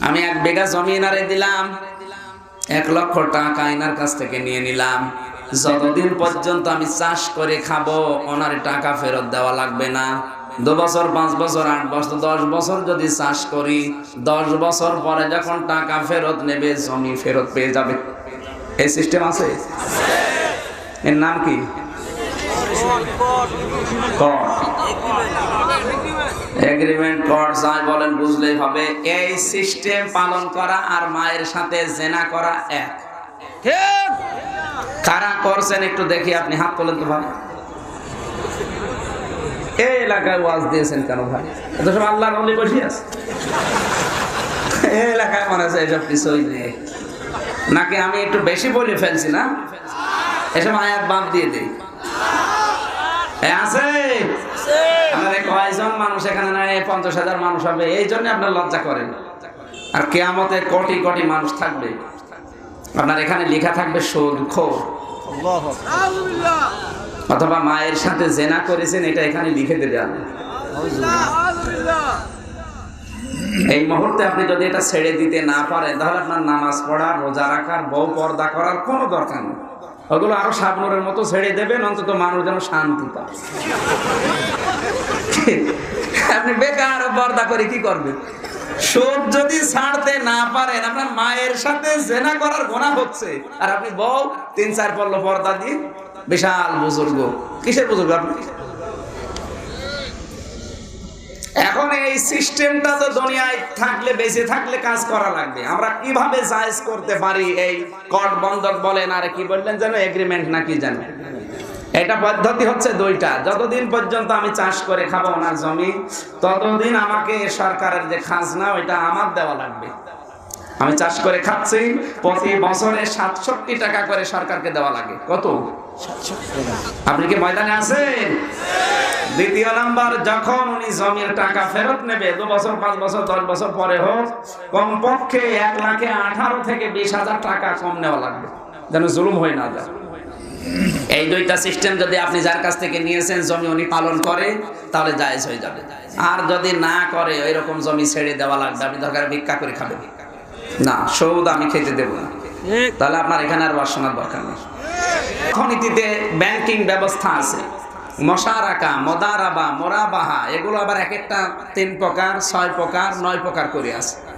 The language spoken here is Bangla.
আমি 1 বিঘা জমি এনারে দিলাম, 1 লক্ষ টাকা এনার কাছ থেকে নিয়ে নিলাম। যতদিন পর্যন্ত আমি চাষ করে খাবো ওনার টাকা ফেরত দেওয়া লাগবে না। 2 বছর, 5 বছর, 8 বছর, 10 বছর যদি চাষ করি, 10 বছর পরে যখন টাকা ফেরত নেবে জমি ফেরত পেয়ে যাবে। এই সিস্টেম আছে। এর নাম কি? এগ্রিমেন্ট কর, যাই বলেন বুঝলেই হবে। এই সিস্টেম পালন করা আর মায়ের সাথে জেনা করা এক। কারা করছেন একটু দেখি, আপনি হাত তোলেন তো ভাই। এই এলাকায় ওয়াজ দিয়েছেন কেন ভাই? এত সব আল্লাহর ওলি বসে আছে এই এলাকায়, মনে হচ্ছে এসব কিছুই নেই। নাকি আমি একটু বেশি বলে ফেলছি না? এসব আয়াত বাদ দিয়ে দিই। আছে আমাদের কয়জন মানুষ এখানে? না 50,000 মানুষ হবে, এই জন্য আপনার লজ্জা করেন। আর কিয়ামতে কোটি কোটি মানুষ থাকবে, আপনার এখানে লেখা থাকবে সুদখোর, অথবা মায়ের সাথে জেনা করেছেন, এটা এখানে লিখে দেবেন। এই মুহূর্তে আপনি যদি এটা ছেড়ে দিতে না পারেন, তাহলে আপনার নামাজ পড়ার, রোজা রাখার, বউ পর্দা করার কোনো দরকার নেই। ওগুলো আরো শাবনুরের মতো ছেড়ে দেবেন, অন্তত মানুষ যেন শান্তি পায়। আপনি বেকার পর্দা করে কি করবেন? সুদ যদি ছাড়তে না পারেন, আপনার মায়ের সাথে জেনা করার গুনাহ হচ্ছে, আর আপনি বউ 3-4 পল্ল পর্দা দিয়ে বিশাল বুজুর্গ। কিসের বুজুর্গ আপনি? এখন এই সিস্টেমটা তো দুনিয়ায় থাকলে, বেঁচে থাকলে কাজ করা লাগবে। আমরা কিভাবে জায়েজ করতে পারি? এই কট বন্ধক বলেন, আর কি বললেন যেন, এগ্রিমেন্ট নাকি জানো, এটা পদ্ধতি হচ্ছে 2টা। যতদিন পর্যন্ত আমি চাষ করে খাবো ওনার জমি, ততদিন আমাকে সরকারের যে খাজনা ওইটা আমার দেওয়া লাগবে। আমি চাষ করে খাচ্ছি, প্রতি বছরে 67 টাকা করে সরকারকে দেওয়া লাগে। কত? 67। আপনি কি ময়দানে আছেন? দ্বিতীয় নাম্বার, যখন উনি জমির টাকা ফেরত নেবে, 2 বছর, 5 বছর, 10 বছর পরে হোক, কমপক্ষে 1,18,000 থেকে 20,000 টাকা কম নেওয়া লাগবে, যেন জুলুম হয়ে না যায়। এই 2টা সিস্টেম যদি আপনি যার কাছ থেকে নিয়েছেন জমি উনি পালন করে, তাহলে জায়েজ হয়ে যাবে। আর যদি না করে, ওই রকম জমি ছেড়ে দেওয়া লাগবে। আপনি দরকার ভিক্ষা করে খাবেন না, সুদ আমি খেতে দেব না, তাহলে আপনার এখানে আর বাসনার দরকার নেই। অর্থনীতিতে ব্যাংকিং ব্যবস্থা আছে, মশারাকা, মোদারাবা, মোরাবাহা, এগুলো আবার এক একটা 3 প্রকার, 6 প্রকার, 9 প্রকার করে আছে।